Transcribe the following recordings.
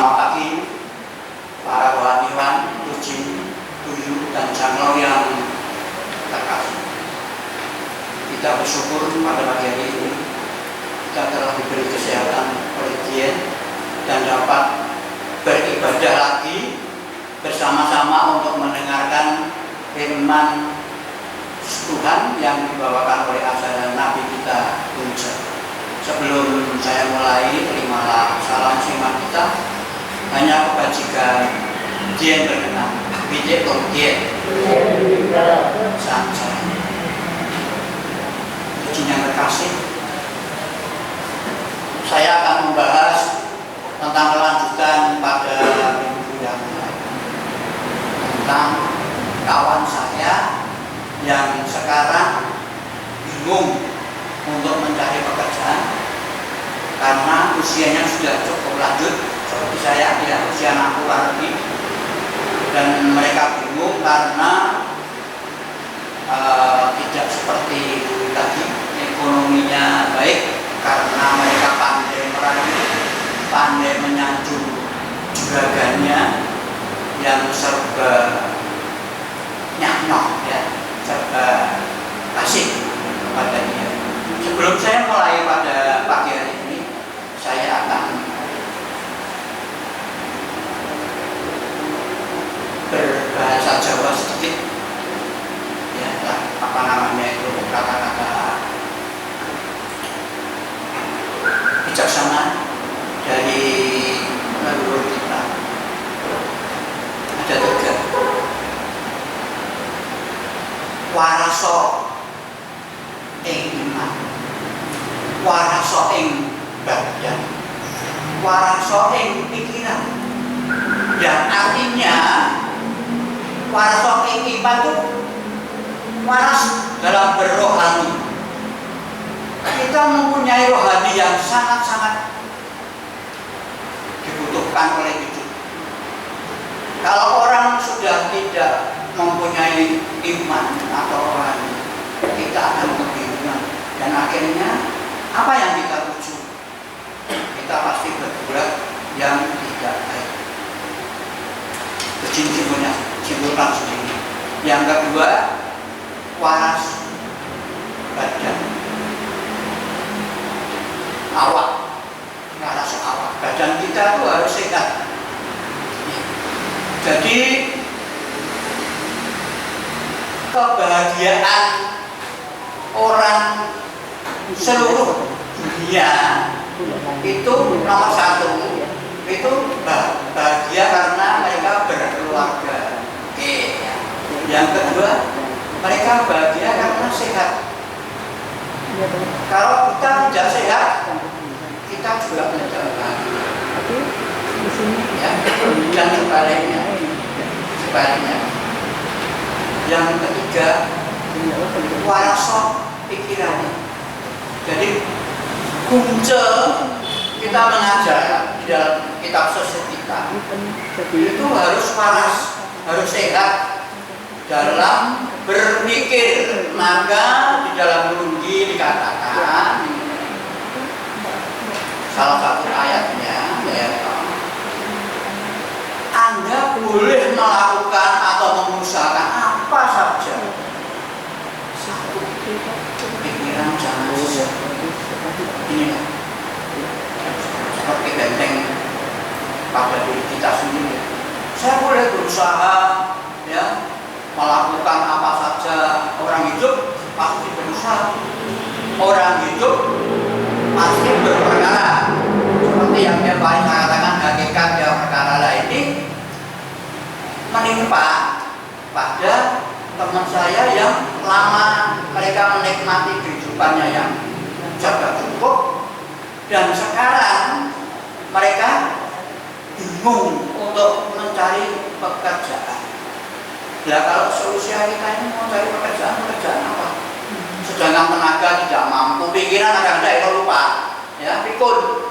Selamat pagi para rohaniwan, Tujin, Tuyu, dan Janglau yang terkasih. Kita bersyukur pada pagi hari ini kita telah diberi kesehatan oleh Tuhan dan dapat beribadah lagi bersama-sama untuk mendengarkan firman Tuhan yang dibawakan oleh ajaran Nabi kita Bunca. Sebelum saya mulai, terimalah salam singkat kita. Hanya kebajikan Dian berkenan, Bidek Dian Sanca. Puji yang terkasih, saya akan membahas tentang kelanjutan pada minggu yang lalu, tentang kawan saya yang sekarang bingung untuk mencari pekerjaan karena usianya sudah cukup lanjut seperti saya, ya, usia 60-an lebih, dan mereka bingung karena tidak seperti tadi ekonominya baik karena mereka pandai merayu, pandai menyanjung juragannya yang serba nyok ya, serba asik kepada dia. Sebelum saya mulai pada pagi hari ini, saya akan berbahasa Jawa sedikit, ya, apa namanya itu, kata-kata bijaksana dari leluhur kita. Ada 3. Waraso ing iman, waraso ing badan, waraso ing pikiran. Dan artinya waraso ing iman itu waras dalam berrohani. Kita mempunyai rohani yang sangat-sangat dibutuhkan oleh hidup. Kalau orang sudah tidak mempunyai iman atau rohani, kita akan kebingungan, dan akhirnya apa yang kita tuju? Kita pasti berbuat yang tidak baik. Simpulkan sendiri. Yang kedua, waras badan, awak, waras awak. Badan kita itu harus sehat. Jadi kebahagiaan orang seluruh dunia itu nomor 1 itu bahagia karena mereka berkeluarga. Ya. Yang kedua, mereka bahagia karena sehat. Kalau kita tidak sehat, kita juga tidak bahagia. Ya. Dan sebaliknya. Yang ketiga, waraso pikiran. Jadi kunci kita mengajar di dalam kitab sosial kita itu harus waras, harus sehat dalam berpikir. Maka di dalam Nungi dikatakan salah satu ayatnya, ya, Anda boleh melakukan atau mengusahakan apa saja, satu pikiran jangan sesat. Ini seperti benteng pada diri kita sendiri. Saya boleh berusaha, ya, melakukan apa saja. Orang hidup pasti berusaha. Orang hidup pasti berperkara. Seperti yang dia paling katakan, hakikat yang perkara lain ini menimpa pada teman saya yang lama mereka menikmati kehidupannya yang serba cukup, dan sekarang mereka bingung untuk mencari pekerjaan. Nah, kalau solusi kita ini mau cari pekerjaan apa? Sedangkan tenaga tidak mampu, pikiran kadang-kadang itu lupa, ya, pikun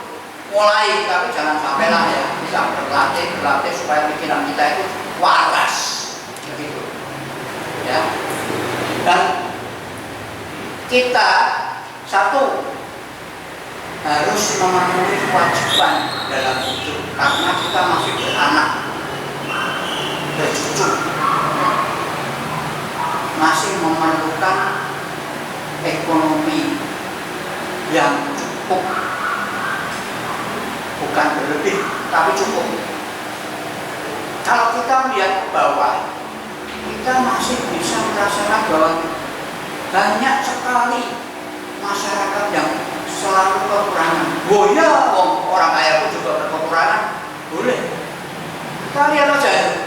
mulai, tapi jangan sampai lah, ya, bisa berlatih supaya pikiran kita itu waras, begitu, ya. Dan kita satu harus memenuhi kewajiban dalam hidup. karena kita masih beranak, bercucu, masih memerlukan ekonomi yang cukup, bukan berlebih tapi cukup. Kalau kita melihat ke bawah, kita masih bisa merasakan bahwa banyak sekali masyarakat yang selalu kekurangan. Oh ya, orang kaya pun juga berkekurangan. Boleh. Kita lihat aja itu.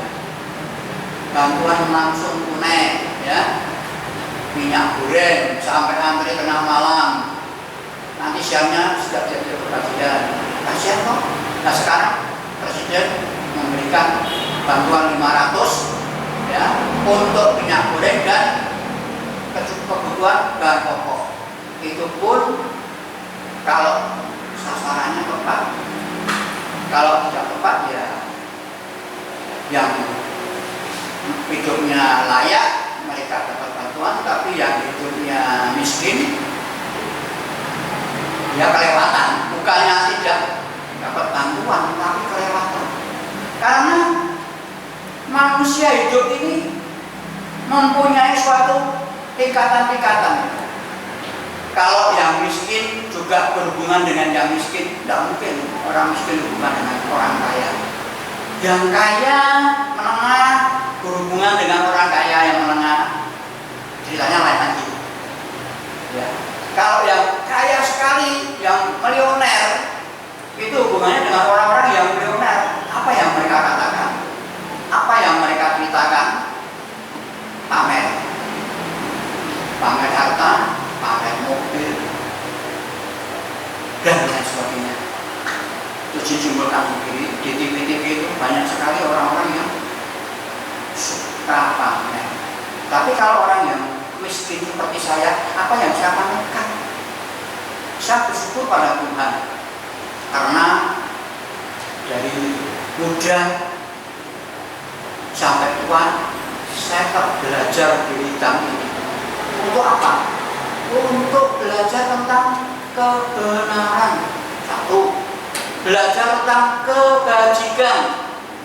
Bantuan langsung tunai, ya. Minyak goreng sampai antri tengah malam. Nanti siangnya sudah jadi kebagian. Kasihan kok. Nah sekarang Presiden memberikan bantuan 500 ya untuk minyak goreng dan kebutuhan bahan pokok. Itu pun kalau sasarannya tepat. Kalau tidak tepat ya yang hidupnya layak mereka dapat bantuan, tapi yang hidupnya miskin ya kelewatan. Bukannya tidak dapat bantuan, tapi kelewatan. Karena manusia hidup ini mempunyai suatu tingkatan-tingkatan. Kalau yang miskin juga berhubungan dengan yang miskin, tidak mungkin orang miskin berhubungan dengan orang kaya. Yang kaya menengah berhubungan dengan orang kaya yang menengah, ceritanya lain lagi. Ya. Kalau yang kaya sekali, yang milioner, itu hubungannya dengan orang-orang yang milioner. Apa yang mereka katakan? Apa yang mereka ceritakan? Pamer. Pamer harta, pamer mobil, dan lain sebagainya. Itu disimpulkan sendiri. Di TV-TV itu banyak sekali orang-orang yang suka pamer. Tapi kalau orang yang miskin seperti saya, apa yang saya pamerkan? Saya bersyukur pada Tuhan karena dari muda sampai tua saya tetap belajar di bidang ini. Untuk apa? Untuk belajar tentang kebenaran. Satu, belajar tentang kebajikan.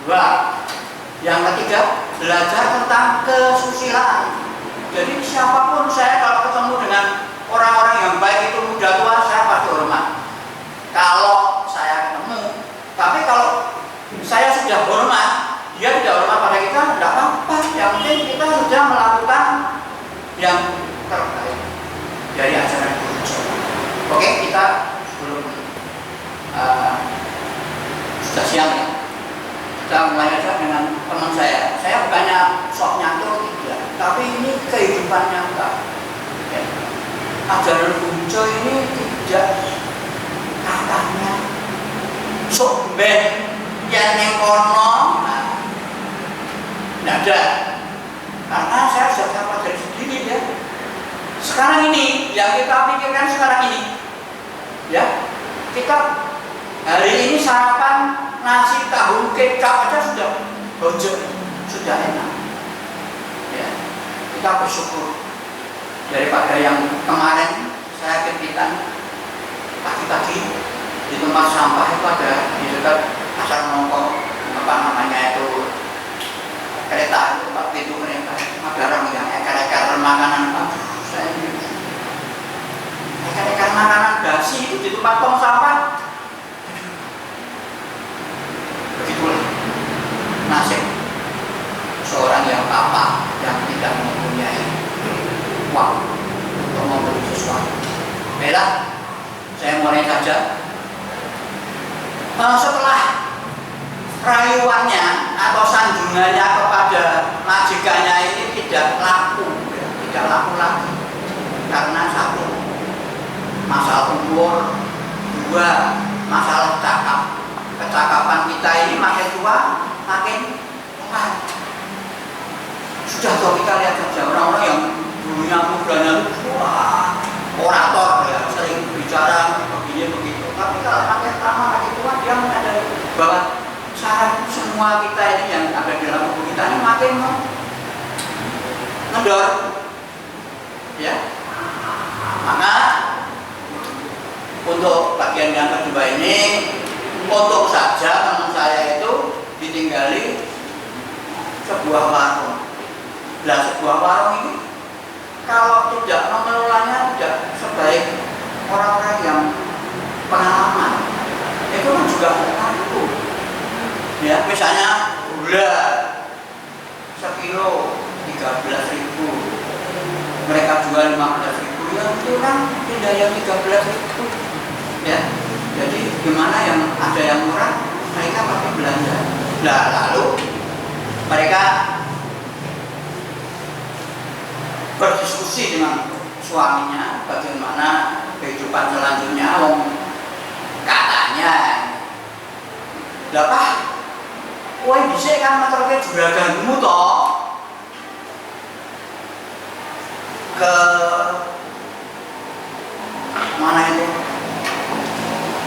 Dua, yang ketiga, belajar tentang kesusilaan. Jadi siapapun saya kalau ketemu dengan orang-orang yang baik itu muda tua, saya pasti hormat. Kalau saya ketemu, tapi kalau saya sudah hormat, dia tidak hormat pada kita, tidak apa-apa. Yang penting kita sudah melakukan yang terbaik dari ajaran Guru. Oke, kita sebelum sudah siang ya, kita mulai aja dengan teman saya. Saya bukannya sok nyantur tidak, tapi ini kehidupan nyata. Ya. Ajaran Guru ini tidak katanya sok ben yang nengkono, tidak ada. Karena saya sudah pelajari sendiri ya. Sekarang ini yang kita pikirkan sekarang ini, ya kita hari ini sarapan nasi tahu kecap aja sudah bojok, sudah enak. Ya, kita bersyukur daripada yang kemarin saya kepitan pagi-pagi di tempat sampah itu ada di dekat pasar nongkrong apa namanya itu kereta itu pak pintu kereta ada orang yang ekar-ekar makanan saya ekar-ekar makanan basi itu di tempat tong sampah. Begitulah nasib seorang yang papa yang tidak mempunyai uang untuk membeli sesuatu. Baiklah, saya mulai saja. Setelah rayuannya atau sanjungannya kepada majikannya ini tidak laku lagi karena satu, masalah umur, dua, masalah kecakapan kita ini makin tua makin lemah. Sudah tahu kita lihat saja orang-orang yang dulunya mudanya wah orator ya, sering bicara begini begitu, tapi kalau makin lama makin tua dia menyadari bahwa saraf semua kita ini yang ada di dalam tubuh kita ini makin ngendor ya. Maka untuk bagian yang kedua ini untuk saja teman saya tinggali sebuah warung. Nah, sebuah warung ini kalau tidak mengelolanya tidak sebaik orang-orang yang pengalaman, itu kan juga tertentu. Ya, misalnya gula sekilo 13.000, mereka jual 15.000, ya itu kan tidak yang 13.000. Ya, jadi gimana yang ada yang murah, mereka pakai belanja. Nah, lalu mereka berdiskusi dengan suaminya bagaimana kehidupan selanjutnya. Katanya, "Lah, kowe dhisik kan meterke juraganmu toh ke mana itu?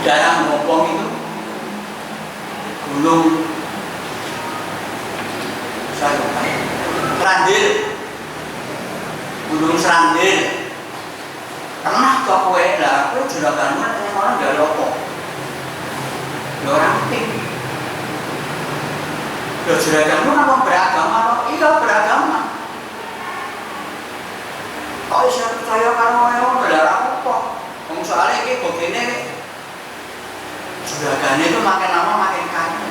Daerah Ngopong itu, Gunung Serandil, Gunung Serandil. Pernah ke kowe lah, kowe juraganmu yang orang gak lopo. Ya orang tim. Ya juraganmu apa beragama? Iya beragama. Kok bisa percaya karo orang belar apa? Soalnya ini begini, juragannya itu makin lama makin kaya.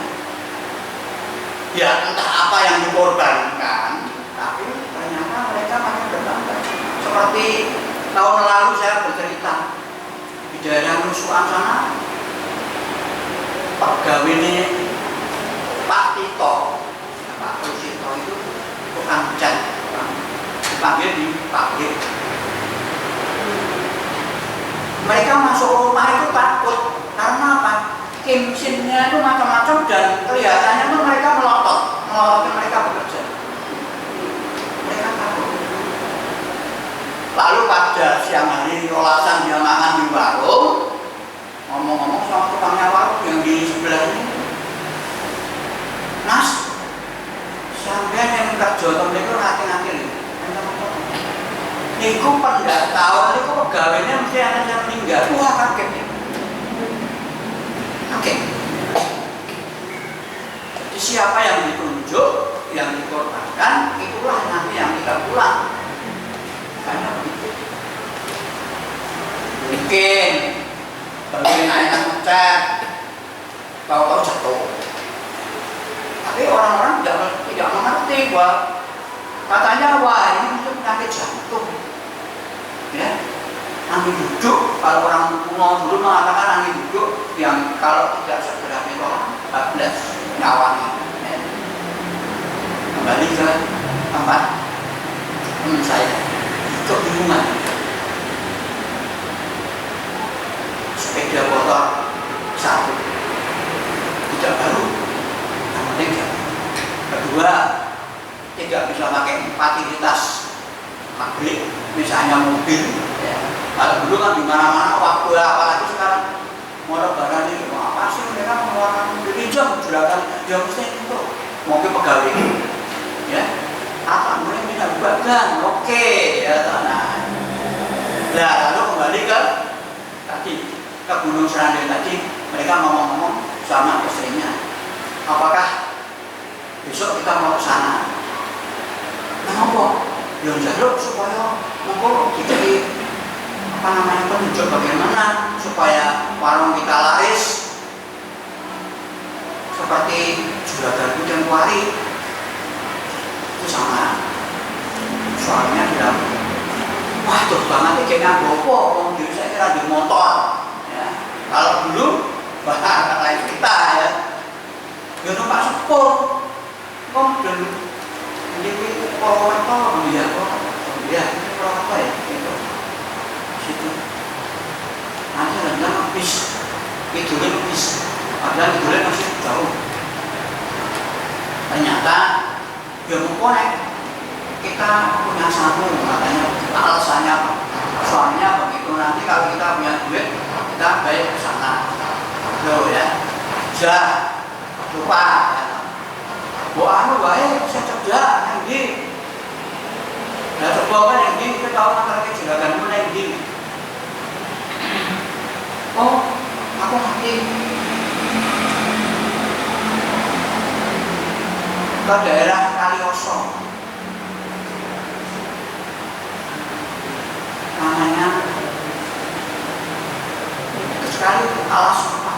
Ya entah apa yang dikorbankan, tapi ternyata mereka makin berbangga. Seperti tahun lalu saya bercerita di daerah Nusuan sana, pegawai ini Pak Tito, Pak Tito itu tukang cat, dipanggil di pabrik. Mereka masuk rumah itu takut karena apa? Kimsinnya itu macam-macam dan kelihatannya itu mereka melototin mereka bekerja. Mereka takut. Lalu pada siang hari olasan dia makan di warung, ngomong-ngomong sama tukangnya warung yang di sebelah ini, "Mas, sampean yang kerja temen itu hati-hati nih. Niku pendaftaran niku pegawainya mesti anak yang meninggal." Wah, kaget nih. Oke. Jadi siapa yang ditunjuk, yang dikorbankan, itulah nanti yang kita pulang. Karena begitu. Mungkin bagian anak ngecat, tahu-tahu jatuh. Tapi orang-orang tidak mengerti bahwa katanya wah ini untuk penyakit jantung. Ya, angin duduk, kalau orang kuno dulu mengatakan angin duduk yang kalau tidak segera ditolak 14 nyawanya. Ya. Kembali ke tempat teman saya, kebingungan. Sepeda motor satu, tidak baru, yang penting jatuh. Kedua, tidak bisa pakai fasilitas pabrik, misalnya mobil. Ya. Kalau dulu kan di mana-mana waktu, apalagi sekarang motor barang ini, apa sih mereka mengeluarkan mobil pinjam, juragan dia mesti itu mobil pegawai, ya. Apa boleh minta bagan? Oke, ya. Nah, lalu kembali ke tadi ke Gunung Serandil tadi, mereka ngomong-ngomong sama istrinya, apakah besok kita mau ke sana? Kenapa? Yang jaluk supaya kita penunjuk bagaimana supaya warung kita laris seperti juragan dan kuari. Itu sama. Soalnya bilang, wah tuh banget kayaknya bopo, diri saya kira di motor. Ya. Kalau dulu bahasa lain kita ya, ya numpak sepur, kok dulu ini kalau apa dia kok dia kalau apa ya itu situ nanti rendah bis tidurnya bis padahal tidurnya masih jauh. Ternyata ya mengkonek kita punya satu katanya alasannya apa? Soalnya begitu nanti kalau kita punya duit kita baik ke sana loh ya jah lupa ya. Anu baik saya cerdas yang di nah coba kan yang di kita tahu antara kejelasan mana yang di oh aku ngerti ke daerah Kalioso, namanya sekali alas apa?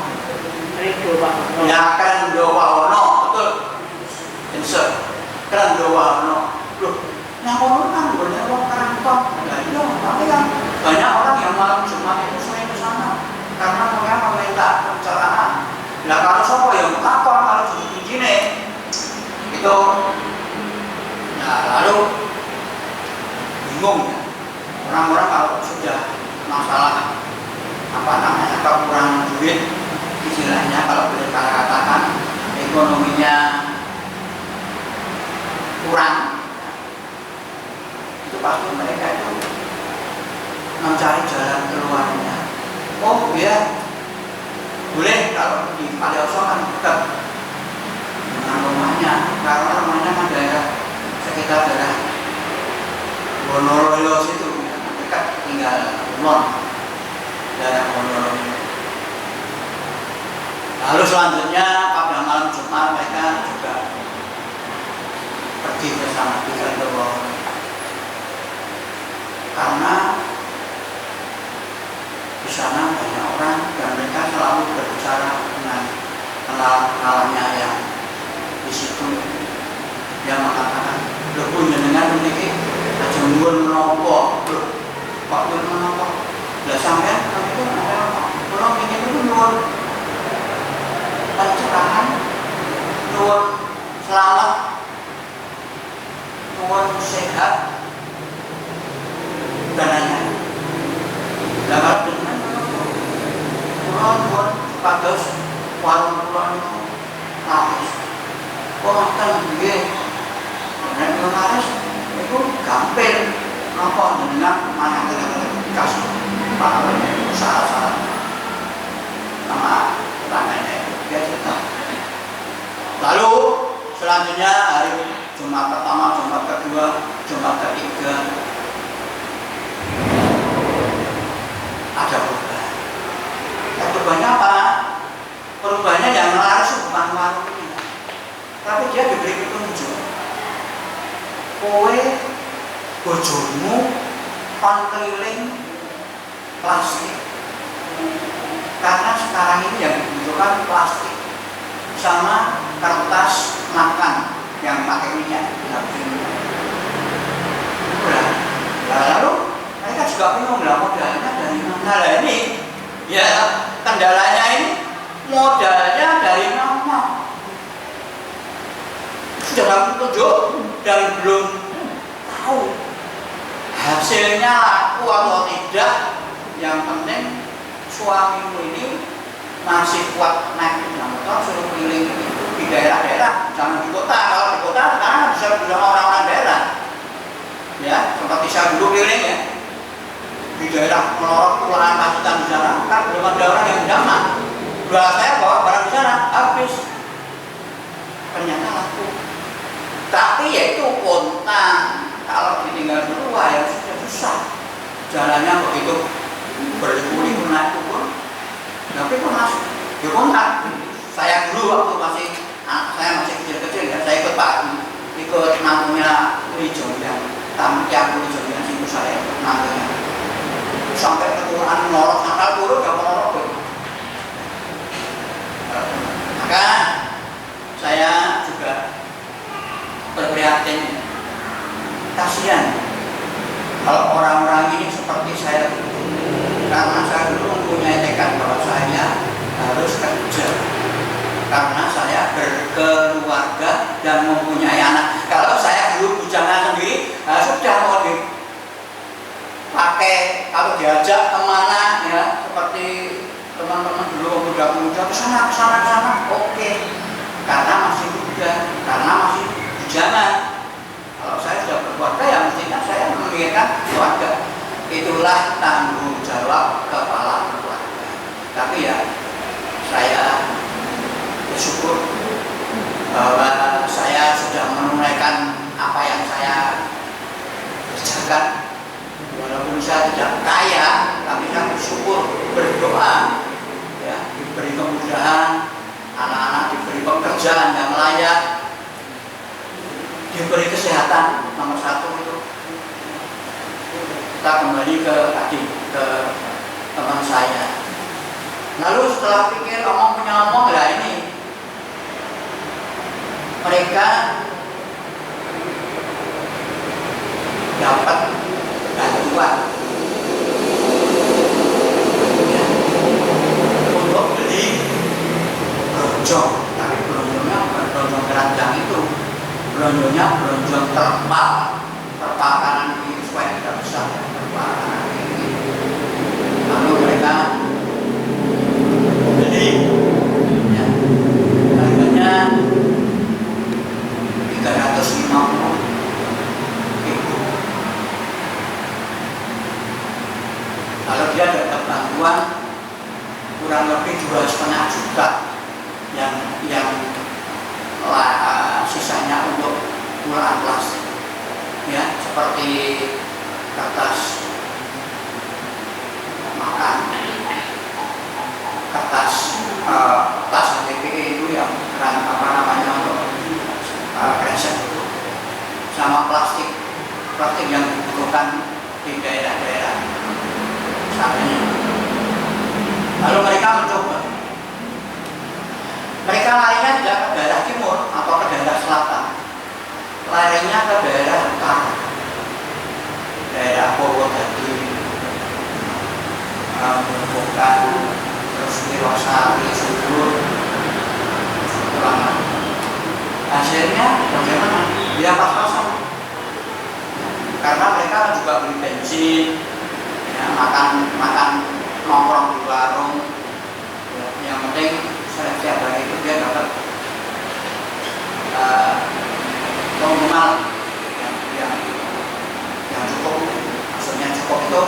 Ya Krendowawono, betul. Insert Krendowawono. Loh, yang kono kan banyak orang Keraton. Ya iya, tapi kan banyak orang yang malam Jumat itu sering ke sana karena mereka meminta pencerahan. Nah kalau siapa yang takon kalau jadi begini itu, nah lalu bingung ya. Orang-orang kalau sudah masalah apa namanya kekurangan duit, istilahnya kalau boleh katakan ekonominya kurang, itu pasti mereka itu mencari jalan keluarnya. Oh ya boleh kalau di Kalioso kan dekat dengan rumahnya, karena rumahnya kan daerah sekitar daerah Wonoloyo situ ya, dekat tinggal Kulon, daerah Wonoloyo. Lalu selanjutnya pada malam Jumat mereka juga pergi bersama di Krendowawono karena di sana banyak orang dan mereka selalu berbicara dengan kenalannya yang di situ. Dia mengatakan, "Lho pun jenengan memiliki aja nyuwun menapa, lho Pak nyuwun menapa? Lah sampean itu kula ingin itu nyuwun pencerahan, nyuwun selamat, nyuwun sehat dan lain-lain." Dapat dengan nyuwun supados warung kula niku laris. Kok akan nggih. Nek laris niku gampil napa jenengan manah kasih syarat-syarat sama tangannya dia cerita. Lalu selanjutnya hari Jumat pertama, Jumat kedua, Jumat ketiga ada perubahan. Perubahannya apa? Perubahannya yang laris bukan warung ini, tapi dia diberi petunjuk. Kowe bojomu kon keliling plastik, karena sekarang ini yang dibutuhkan plastik sama kertas makan yang pakai minyak. Lalu mereka juga bingung lah modalnya dari mana. Lah ini ya kendalanya ini modalnya dari mana? Sudah dapat petunjuk dan belum tahu hasilnya laku atau tidak. Yang penting suamimu ini masih kuat naik sepeda motor suruh keliling itu di daerah-daerah, jangan di kota. Kalau di kota sekarang bisa bilang orang-orang daerah ya, seperti saya dulu keliling ya di daerah Melorot, Kelurahan Pacitan di sana kan belum ada orang yang zaman. Saya bawa barang di sana habis, ternyata laku. Tapi ya itu kontan, kalau ditinggal dulu ya sudah susah. Jalannya begitu berliku-liku naik turun, tapi pun masuk. Ya kontan. Saya dulu waktu masih saya masih kecil-kecil ya, saya ikut namanya Rijong yang tampil Rijong yang situ saya namanya. Sampai keturunan Melorot, Sangkal turun ya Melorot. Maka saya juga berprihatin, kasihan kalau orang-orang ini seperti saya dulu, karena saya dulu mempunyai tekad bahwa saya harus kerja karena saya berkeluarga dan mempunyai anak. Kalau saya dulu bujangan sendiri, sudah mau dipakai kalau diajak kemana ya, seperti teman-teman dulu muda-muda kesana, oke, karena masih muda, karena masih bujangan. Kalau saya sudah berkeluarga ya mestinya saya memikirkan keluarga. Itulah tanggung jawab kepala keluarga. Tapi ya saya bersyukur bahwa saya sudah menunaikan apa yang saya kerjakan. Walaupun saya tidak kaya, tapi saya bersyukur, berdoa ya, diberi kemudahan, anak-anak diberi pekerjaan yang layak, diberi kesehatan nomor satu itu. Kita kembali ke tadi, ke teman saya. Lalu setelah pikir omong punya omong, lah ini mereka dapat bantuan ya, untuk beli bronjong, tapi bronjongnya bukan bronjong keranjang itu, bronjongnya bronjong terpal kanan kiri supaya tidak besar, terpal kanan kiri. Lalu mereka beli ya, harganya 350.000. Kalau dia dapat bantuan kurang lebih 2,5 juta yang sisanya untuk murah plastik ya, seperti kertas makan, kertas tas HDPE itu yang apa namanya untuk kresek itu, sama plastik yang dibutuhkan di daerah-daerah misalnya. Lalu mereka mencoba, mereka larinya tidak ke daerah timur atau ke daerah selatan, larinya ke daerah utara, daerah Purwodadi, Bukan, terus Wirosari, Subur. Hasilnya bagaimana? Dia pas-pasan, karena mereka juga beli bensin, ya, makan nongkrong di warung, ya, yang penting setiap hari itu dia dapat minimal yang cukup, maksudnya cukup itu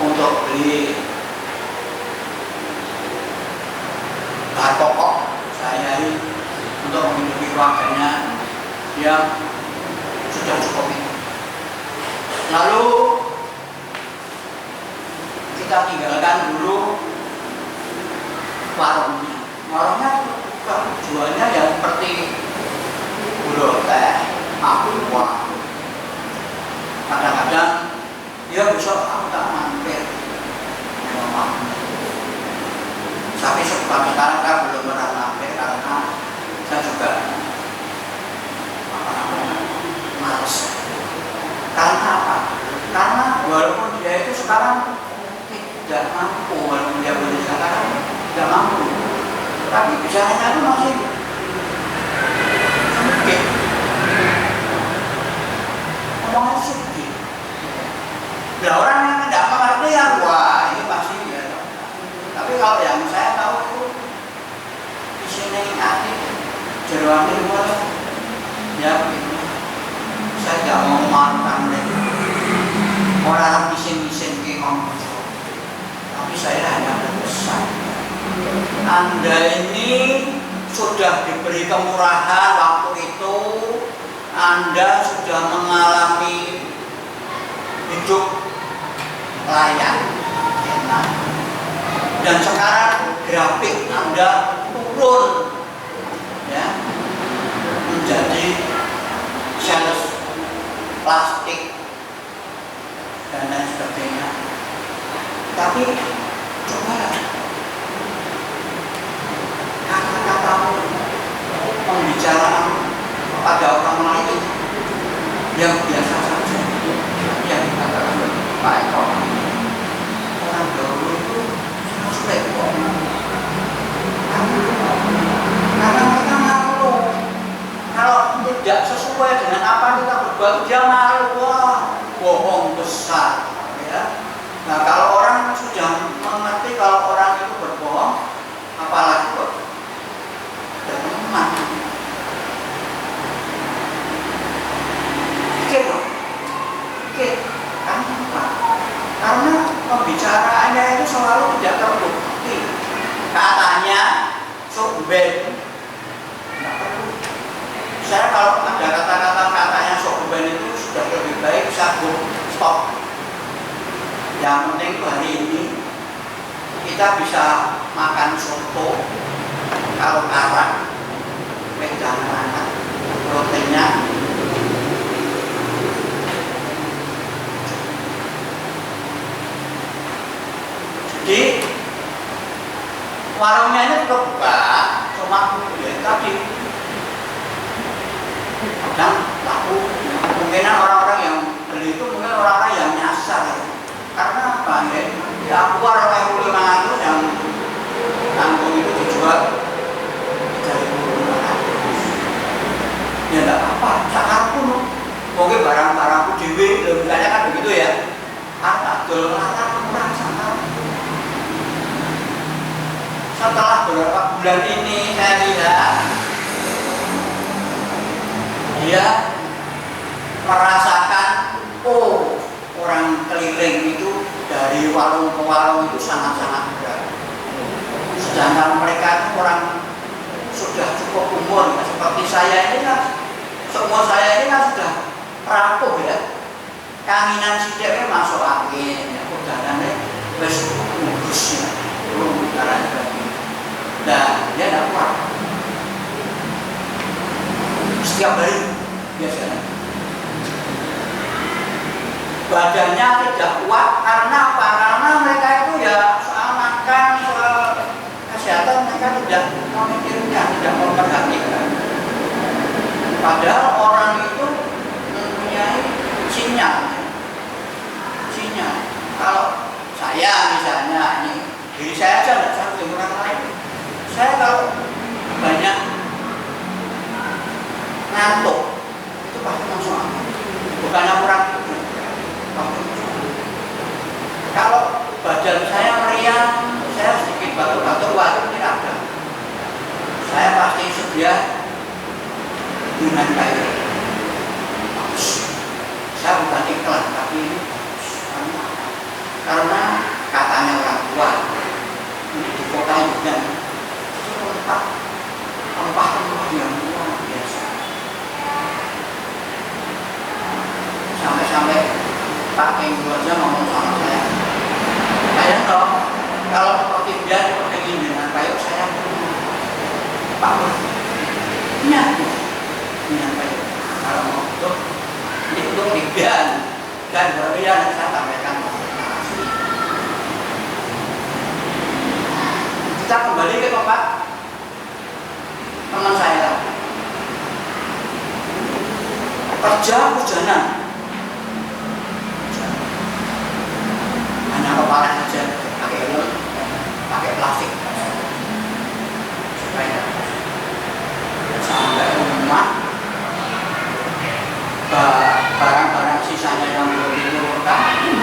untuk beli bahan pokok sehari-hari untuk menghidupi keluarganya, dia sudah cukup itu. Lalu kita tinggalkan dulu warungnya. Warungnya jualnya ya seperti gula teh, aqua. Kadang-kadang dia besok aku tak mampir, memang. Tapi sekarang saya belum pernah mampir karena saya juga males. Karena apa? Karena walaupun dia itu sekarang tidak mampu, walaupun dia boleh sekarang tidak mampu, tapi bicaranya itu masih sedikit, ngomongnya sedikit. Nah, orang yang tidak mengerti ya, wah ini pasti ya. Tapi kalau yang saya tahu itu di sini ada jeruan itu ya begitu. Saya tidak mau memalukan mereka. Orang mesin-mesin ke ngomong, tapi saya hanya berpesan. Anda ini sudah diberi kemurahan waktu itu, Anda sudah mengalami hidup layak, enak, dan sekarang grafik Anda turun, ya, menjadi sales plastik dan lain sebagainya. Tapi coba kata-katamu, pembicaraan pada orang lain yang biasa saja, yang dikatakan Pak Eko, orang dahulu itu sulit kok, karena mereka malu kalau tidak sesuai dengan apa kita berbuat, dia malu. Wah, bohong besar ya. Nah, kalau orang sudah mengerti kalau orang itu berbohong, apalagi kok berteman. Pikir dong, pikir. Kenapa? Karena pembicaraannya itu selalu tidak terbukti. Katanya sumben, nggak perlu. Saya kalau ada kata-kata katanya sumben itu sudah lebih baik sabuk stop. Yang penting itu hari ini kita bisa makan soto kalau karang, wedang anak, proteinnya itu bukan, cuma ya tadi kadang laku. Mungkin orang-orang yang beli itu mungkin orang-orang yang nyasar ya. Karena apa ya? Ya aku orang 500 yang tanggung itu dijual 3.500. Ya enggak apa-apa, sakarku mungkin barang-barangku dewe, misalnya kan begitu ya. Anak dol larang murah sakar. Setelah beberapa bulan ini saya lihat dia merasakan, oh orang keliling itu dari warung ke warung itu sangat-sangat berat. Sedangkan mereka itu orang sudah cukup umur, seperti saya ini kan, seumur saya ini kan sudah rapuh ya. Kanginan sideknya masuk angin, ya udaranya wis bagus ya, udaranya bagus. Dan dia tidak kuat. Setiap hari biasanya badannya tidak kuat karena apa? Karena mereka itu ya soal makan, soal kesehatan mereka tidak memikirkan, tidak memperhatikan. Padahal orang itu mempunyai sinyal. Kalau saya misalnya ini diri saya aja tidak sama dengan orang lain. Saya kalau banyak ngantuk itu pasti langsung angin. Bukannya kurang tidur, pasti langsung angin. Kalau badan saya meriang, saya sedikit batuk-batuk, waduh tidak ada. Saya pasti sedia dengan kayu. Saya bukan iklan, tapi ini karena katanya orang tua ini di kota juga itu tempat yang luar biasa. Sampai-sampai Pak Kenggu aja ngomong sama saya, kayak kalau seperti dia ingin dengan kayu saya Pak punya dengan kayu kalau mau ini untuk dibian dan berlian saya sampaikan. Kita kembali ke tempat teman saya kerja hujanan, hanya kepala saja pakai helm, pakai plastik supaya sampai rumah barang-barang sisanya yang belum diturunkan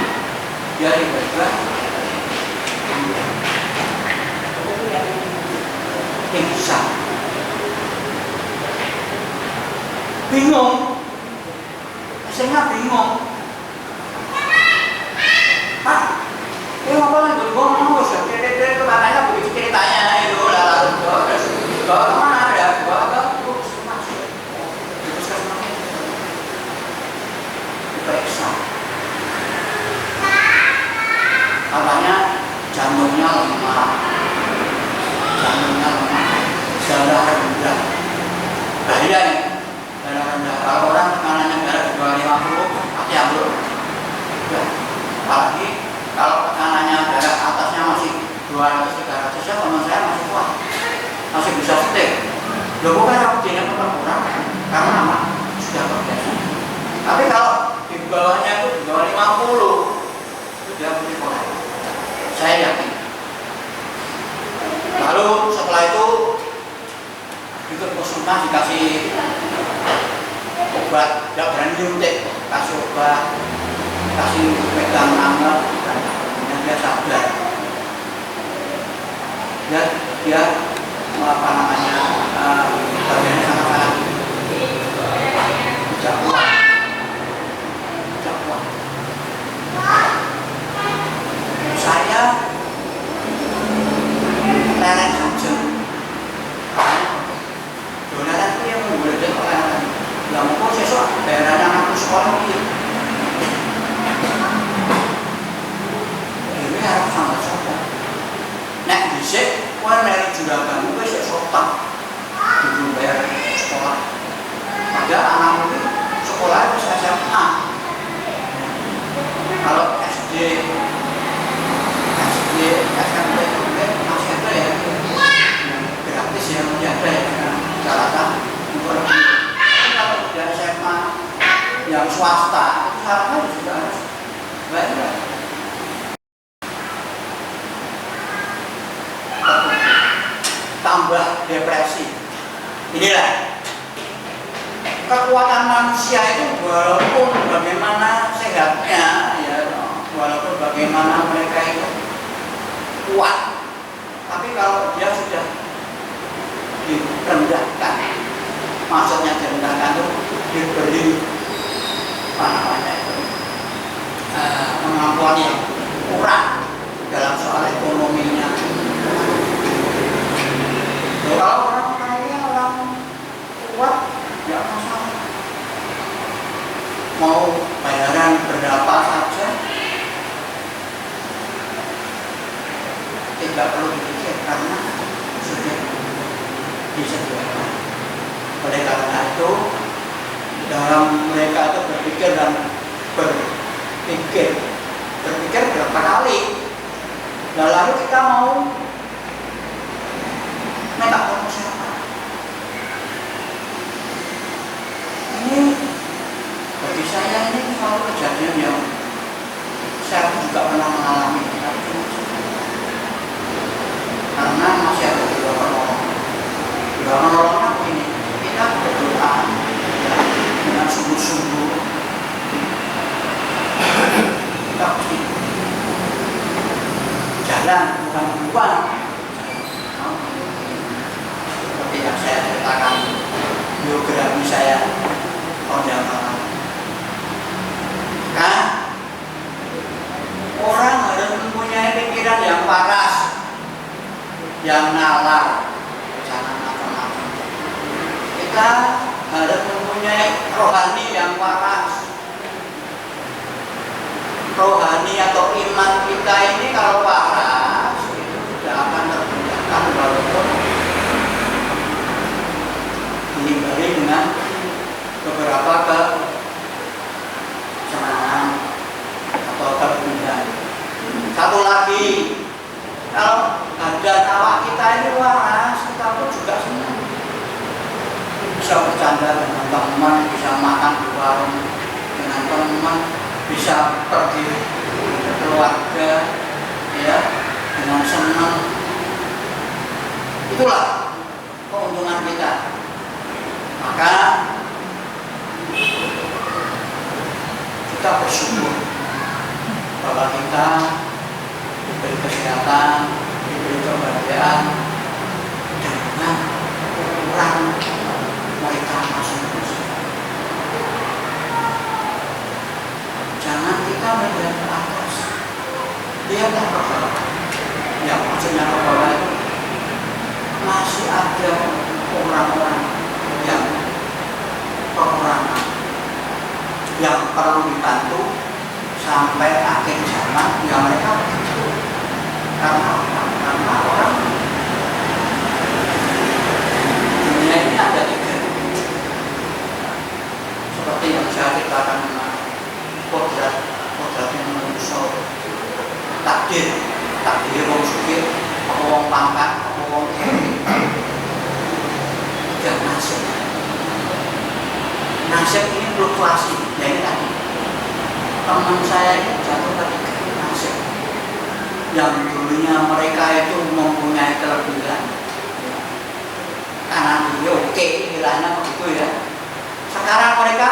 dia tiba-tiba pingsan, bingung, saya bingung, Pak, ini apa lagi? Gue mau cerita itu katanya begitu ceritanya itu lalu gue mana ada gue diperiksa, katanya jantungnya lemah, darah rendah, bahaya nih, darah rendah. Kalau orang tekanannya darah di bawah 50 pasti ambruk. Ya, apalagi kalau tekanannya darah atasnya masih 200-300 ya teman saya masih kuat, masih bisa setik. Loh bukan aku tidak kurang karena apa? Sudah terbiasa. Tapi kalau di bawahnya itu di bawah 50 itu dia mesti kuat. Saya yakin. Lalu setelah itu ikut konsultasi dikasih obat, tidak berani nyuntik, kasih obat, kasih pegang hangat, dan dia sadar. Dia apa namanya badannya sangat-sangat tidak kuat. Saya leren saja. Donaran itu yang membeledek leren. Lah mau sesuk bayaran anakku sekolah iki. Ini harus sangat sopan. Nek dhisik kowe neri juragan kowe sik sopan. Dulu bayar sekolah. Padahal anakmu itu sekolah itu SMA. Kalau SD, SMP itu masih ada ya. yang swasta itu harga juga harus bayar. Tambah depresi. Inilah kekuatan manusia itu, walaupun bagaimana sehatnya ya, walaupun bagaimana mereka itu kuat, tapi kalau dia sudah direndahkan, maksudnya direndahkan itu diberi apa namanya itu kemampuan yang kurang dalam soal ekonominya. Kalau orang kaya, orang kuat, ya masalah. Mau bayaran berapa saja, tidak perlu dipikir karena sudah disediakan. Oleh karena itu, dalam mereka itu berpikir dan berpikir berapa kali. Dan lalu kita mau minta tolong siapa? Ini bagi saya ini selalu kejadian yang saya juga pernah mengalami, karena masih ada dua penolong. Dua penolongnya begini, kita berdoa dengan sungguh-sungguh, kita mesti jalan bukan buang. Seperti yang saya ceritakan biografi saya tahun yang lalu. Kan orang harus mempunyai pikiran yang waras, yang nalar, jangan macam-macam. Kita harus mempunyai rohani yang waras. Rohani atau iman kita ini kalau waras itu tidak akan terpindahkan walaupun diimbali dengan beberapa kesenangan atau kelebihan. Satu lagi, kalau badan awak kita ini waras, kita pun juga senang. Bisa bercanda dengan teman, bisa makan di warung dengan teman, bisa pergi ke keluarga, ya, dengan senang. Itulah keuntungan kita. Maka kita bersyukur bahwa kita diberi kesehatan, diberi kebahagiaan dengan ukuran mereka masing-masing. Jangan kita melihat ke atas, lihatlah ke bawah. Yang maksudnya ke bawah itu masih ada orang-orang yang kekurangan, yang perlu dibantu sampai akhir zaman. Ya mereka begitu, karena orang dunia ini ada tiga, seperti yang saya ceritakan kemarin. Kodratnya manusia, takdir wong sugih, wong pangkat, wong kiri, dan nasib ini fluktuasi. Ya ini tadi teman saya ini jatuh ketika nasib yang dulunya mereka itu mempunyai kelebihan karena dia oke, istilahnya begitu ya. Sekarang mereka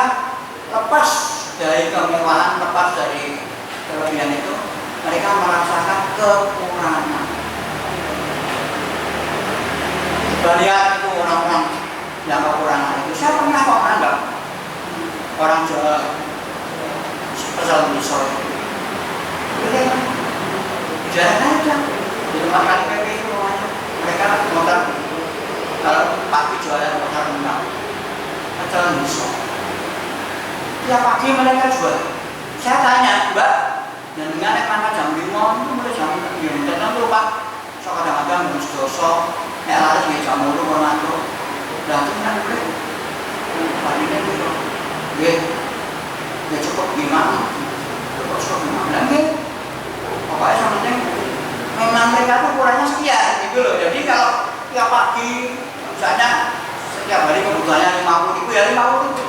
lepas dari kemewahan, lepas dari kelebihan itu, mereka merasakan kekurangan. Lihat itu orang-orang yang kekurangan itu. Saya pernah kok menganggap orang Jawa misal jarang aja di tempat KTP itu rumahnya. Mereka motor kalau pagi jualan motor renang aja misal. Tiap pagi mereka jual. Saya tanya, Mbak, dan dengan mana jam 5 itu mulai jam 6 tertentu Pak. So kadang-kadang jam 12, laris di jam 10 kono. Lah itu kan boleh. Palingan itu. Ya cukup gimana? Cukup gimana? Pokoknya sama penting memang mereka tuh ukurannya sekian gitu loh. Jadi kalau tiap pagi misalnya setiap hari kebutuhannya 50.000 ya 50.000.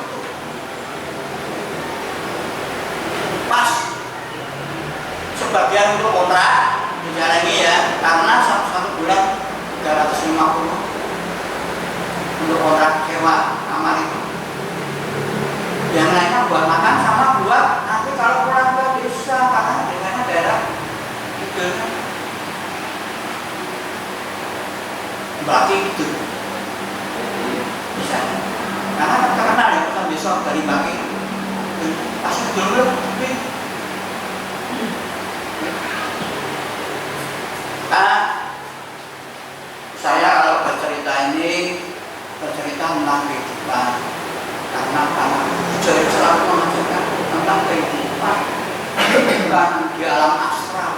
sebagian untuk kontrak dijalangi ya, karena satu bulan 350 untuk kontrak sewa kamar itu. Yang lainnya buat makan sama buat nanti kalau pulang ke desa, karena desanya daerah itu bagi itu bisa, karena terkenal ya pesan besok dari bagi pasti dulu. Saya kalau bercerita ini bercerita tentang kehidupan, karena saya selalu mengajarkan tentang kehidupan, bukan di alam astral.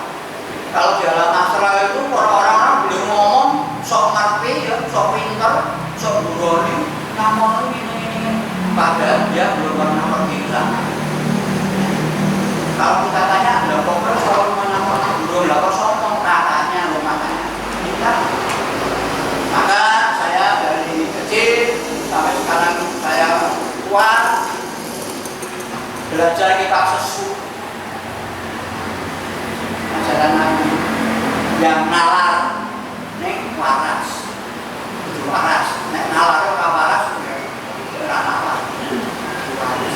Kalau di alam astral itu orang-orang belum ngomong sok ngerti ya, sok pinter, sok buroni, namun ini padahal dia belum pernah pergi ke sana. Kalau kita tanya, lah kok selalu menampak burung, lah kok sombong katanya, lo makanya kita. Maka saya dari kecil sampai sekarang saya kuat belajar kitab sesu, ajaran Nabi yang nalar, neng waras, itu waras, neng nalar itu waras, berat nalar,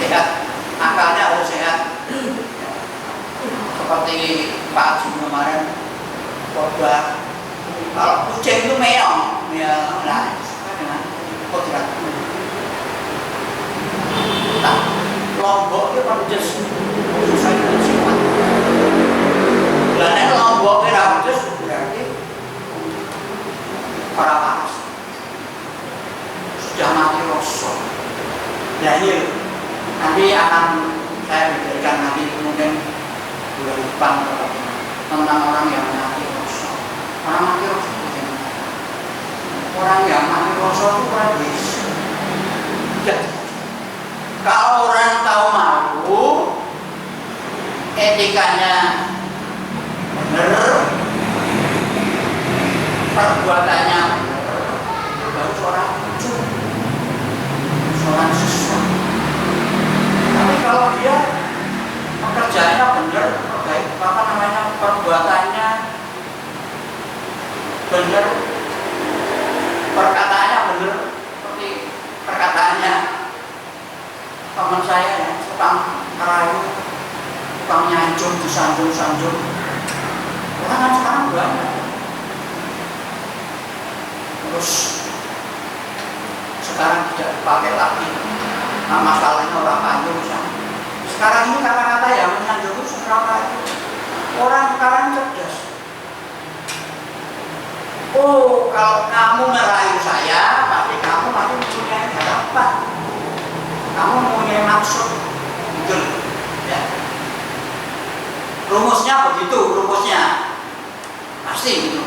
sehat, akalnya harus sehat. Seperti Pak Haji kemarin khotbah, kalau kucing itu meong, ya, nah, dengan kodrat. Nah, Lombok itu pedes, susah disimpan. Dan Lombok itu pedes berarti para panas sudah mati rosok. Ya ini nanti akan saya berikan nanti mungkin bulan depan tentang orang yang mati rosok. Orang mati rosok bagaimana? Orang yang mati rosok itu orang bisa. Kalau orang tahu malu, etikanya benar, perbuatannya benar, baru seorang lucu, seorang sesat. Tapi kalau dia pekerjaannya benar, baik apa namanya, perbuatannya benar, perkataannya benar, seperti perkataannya teman saya ya, tukang ngerayu, tukang nyanjung, disanjung-sanjung. Orang kan sekarang banyak. Terus sekarang tidak dipakai lagi. Nah, masalahnya orang panjang misalnya. Sekarang ini kata-kata yang menyanjung itu seberapa itu. Orang sekarang cerdas. Oh, kalau kamu merayu saya, pasti kamu masih mempunyai harapan. Kamu mempunyai maksud, gitu ya. Rumusnya begitu, rumusnya pasti gitu.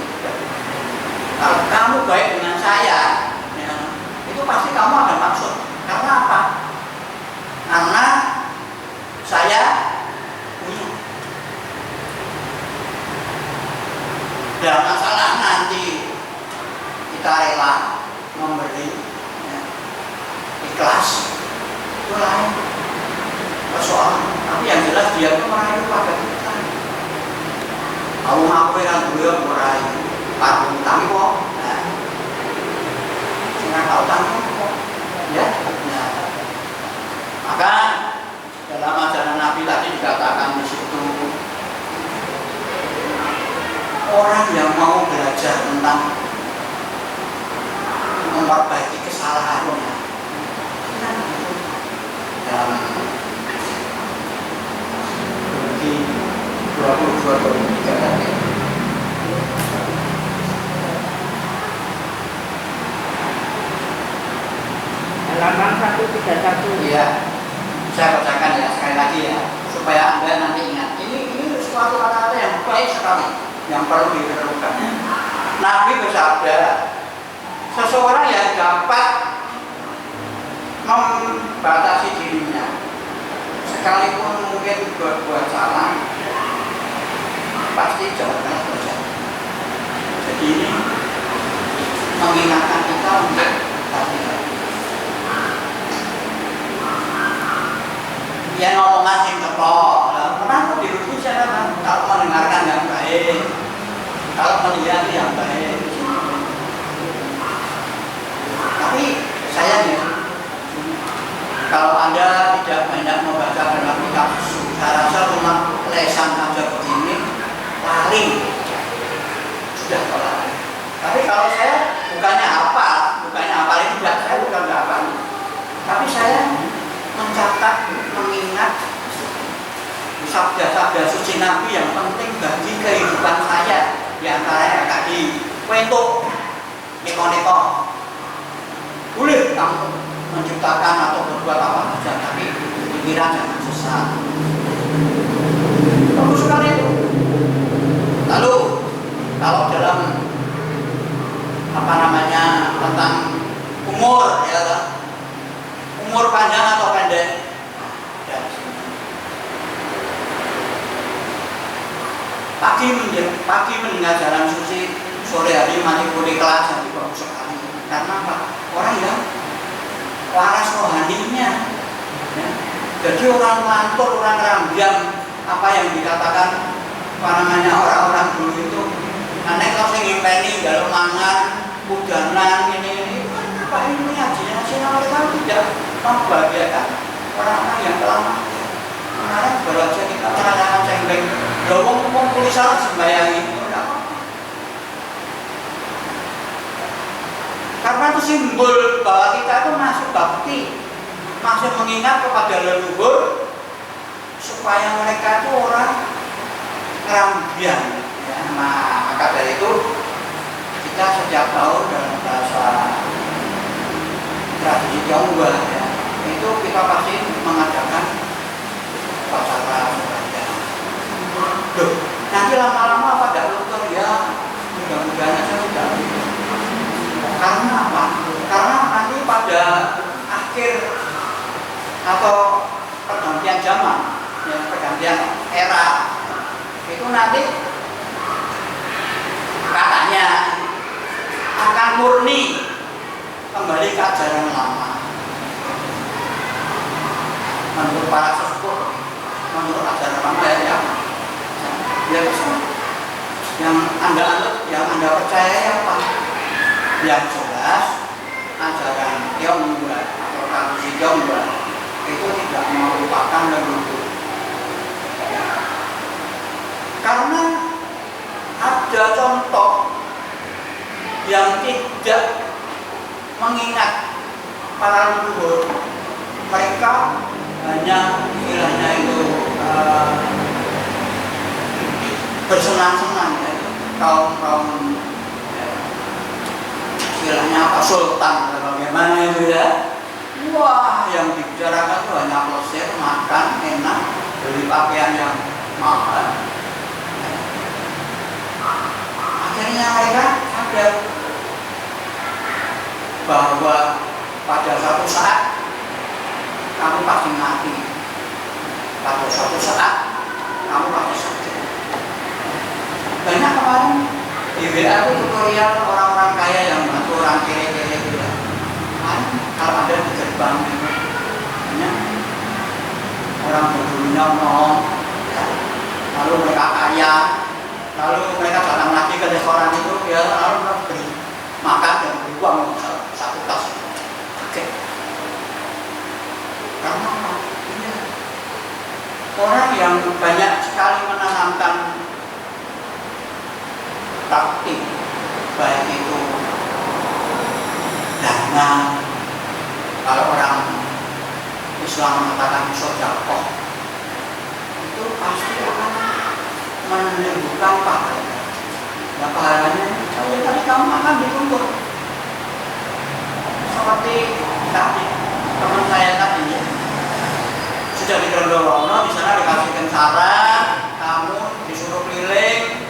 Kalau kamu baik dengan saya, ya, itu pasti kamu ada maksud. Karena apa? Karena saya punya. Dan masalah nanti kita rela memberi, ya, ikhlas. Itu lain persoalan, tapi yang jelas dia itu merayu pada kita. Kalau ngaku yang dulu merayu parfum tangki kok, nah, jangan tahu tangki kok, ya. Nah, maka dalam ajaran Nabi tadi dikatakan di situ, orang yang mau belajar tentang memperbaiki kesalahannya. Dalam di 22-23 tadi halaman 131. Iya, saya bacakan ya sekali lagi ya, supaya Anda nanti ingat. Ini suatu kata-kata yang baik sekali, yang perlu diteruskan. Nabi bersabda, seseorang yang dapat membatasi dirinya, sekalipun mungkin berbuat salah, pasti jawabannya dosa. Jadi ini mengingatkan kita untuk hati-hati. Ya ngomongan sing teko, kenapa dirugi suci apa? Kalau mendengarkan yang baik, kalau melihat yang baik. Tapi sayangnya, kalau Anda tidak banyak membaca dalam kitab suci, saya rasa cuma lesan aja begini, paling sudah kelar. Tapi kalau saya bukannya hafal ini tidak, saya bukan hafal. Tapi saya mencatat, mengingat sabda-sabda suci Nabi yang penting bagi kehidupan saya. Di antaranya tadi, untuk neko-neko. Boleh kamu menciptakan atau berbuat apa saja, tapi pikiran jangan sesat. Bagus sekali itu. Lalu kalau dalam tentang umur, ya kan? Umur panjang atau pendek? Ya. Pagi mendengar jalan suci, sore hari mati kuliah kelas, jadi bagus sekali. Karena apa? Orang yang waras rohaninya, ya. Jadi orang lantur, orang rambian, apa yang dikatakan orang-orang dulu itu, aneh kalau saya ngimeni galau mangan, udanan, ini apa ini ngajinya nasional mereka tidak membahagiakan orang-orang yang telah mati. Kemarin baru aja kita merayakan cengkeng, ngomong tulisan sembahyang itu. Karena itu simbol bahwa kita itu masih bakti, masih mengingat kepada leluhur, supaya mereka itu orang rambian. Ya, maka dari itu kita setiap tahun dalam bahasa tradisi Tionghoa, ya, itu kita pasti mengadakan upacara rambian. Loh, nanti lama-lama apa tidak luntur ya? Mudah-mudahan aja tidak. Karena apa? Karena nanti pada akhir atau pergantian zaman, ya, pergantian era, itu nanti katanya akan murni kembali ke ajaran lama. Menurut para sesepuh, menurut ajaran lama ya, yang Anda anut, yang Anda percaya apa? Yang jelas ajaran Tionghoa atau tradisi Tionghoa itu tidak merupakan leluhur. Karena ada contoh yang tidak mengingat para leluhur, mereka hanya istilahnya itu bersenang-senang, ya, kaum istilahnya apa, sultan atau bagaimana itu ya. Wah, yang dibicarakan itu hanya plesir, makan enak, beli pakaian yang mahal. Akhirnya mereka sadar bahwa pada suatu saat kamu pasti mati, pada suatu saat kamu pasti sakit. Banyak kemarin di WA itu tutorial orang-orang kaya yang bantu orang kere-kere gitu. Kalau ada di gerbang itu, banyak orang berdulunya ngomong, ya, lalu mereka kaya, lalu mereka datang lagi ke restoran itu, ya, lalu mereka beri makan dan beri uang satu tas. Oke. Karena apa? Ya, orang yang banyak sekali menanamkan taktik, baik itu dana, kalau orang Islam mengatakan sedekah, itu pasti akan menimbulkan pahala. Nah, pahalanya tadi kamu akan dituntut. Seperti tadi teman saya tadi, ya, sudah di Grondolono, di sana dikasihkan saran, kamu disuruh keliling.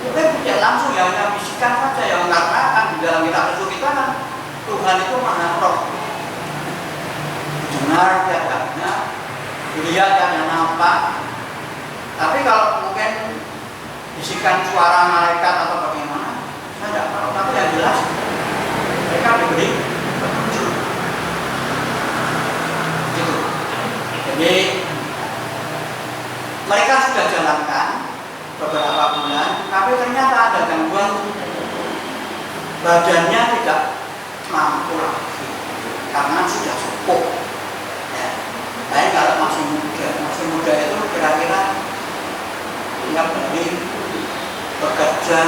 Mungkin tidak langsung, ya, hanya bisikan saja, yang karena kan di dalam kitab suci kita kan Tuhan itu maha roh, dengar tiadanya, lihat tiada nampak. Tapi kalau mungkin bisikan suara malaikat atau bagaimana, saya tidak tahu. Tapi yang jelas mereka diberi petunjuk. Gitu. Jadi mereka sudah jalankan beberapa bulan, tapi ternyata ada gangguan, badannya tidak mampu lagi karena sudah sepuh. Ya. Tapi kalau masih muda itu kira-kira tiap hari bekerja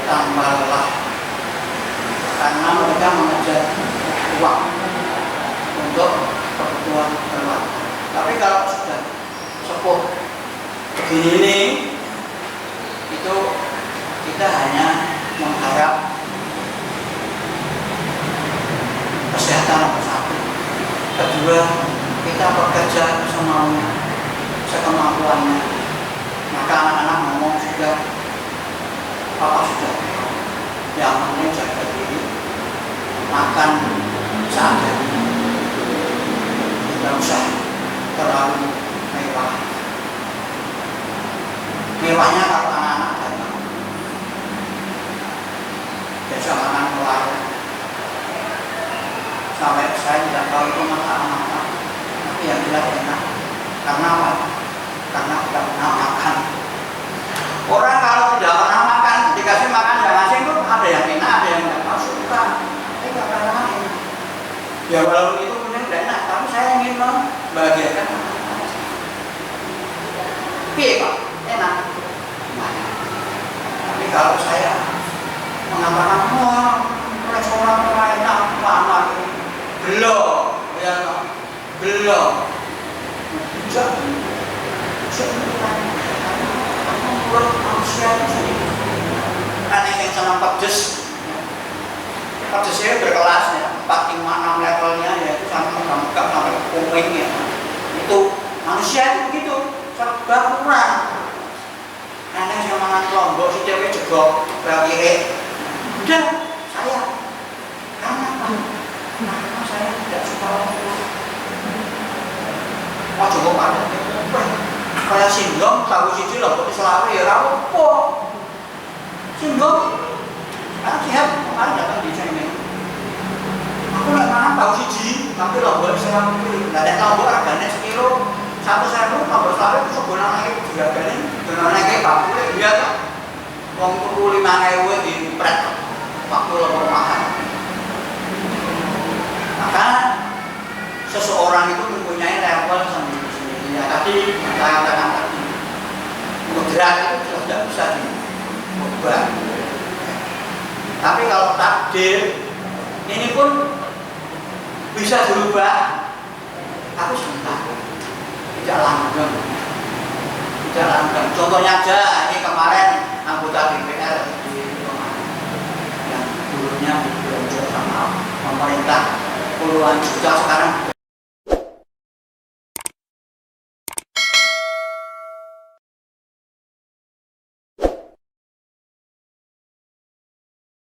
tanpa lelah karena mereka mengejar uang untuk kebutuhan keluarga. Tapi kalau sudah sepuh begini itu kita hanya mengharap kesehatan nomor satu. Kedua, kita bekerja semaunya, sekemampuannya. Maka anak-anak ngomong sudah, papa sudah, yang penting jaga diri, makan seadanya, tidak usah terlalu mewah. Mewahnya kalau anak-anak datang, biasa makan keluarga. Sampai saya tidak tahu itu makan apa, tapi yang jelas enak. Karena apa? Karena tidak pernah makan. Orang kalau tidak pernah makan, dikasih makan yang ngasih itu ada yang enak, ada yang tidak suka. Saya tidak pernah enak. Ya walaupun itu mungkin tidak enak, tapi saya ingin membahagiakan. Piye Pak? Enak. Tapi kalau saya mengatakan restoran enak, enak, belum, ya belum. Manusia ini aneh yang senang pedes. Pedesnya berkelas ya, 4, 5, 6 levelnya ya, itu sampai megah-megah sampai kuping ya. Itu manusia itu begitu, serba kurang. Aneh yang makan lombok, si cewek jegok, bagi udah, saya karena apa? Karena saya tidak suka lombok. Mau coba pada kayak sindrom, tahu siji lombok di Selawe ya rapo. Sindrom kan sehat, kemarin datang di sini. Aku nggak pernah tahu siji, tapi lombok di Selawe nggak ada lombok harganya sekilo 1.000, lombok Selawe itu sebulan lagi harganya dengan naik 40 dia tak. Wong tuku 5.000 di pret waktu lombok mahal. Maka seseorang itu mempunyai level sendiri. Ya tadi saya katakan tadi, mudrat itu sudah tidak bisa diubah. Tapi kalau takdir ini pun bisa dirubah, tapi sebentar, tidak langgeng. Tidak langgeng. Contohnya aja, ini kemarin anggota DPR di yang dulunya belanja sama pemerintah puluhan juta, sekarang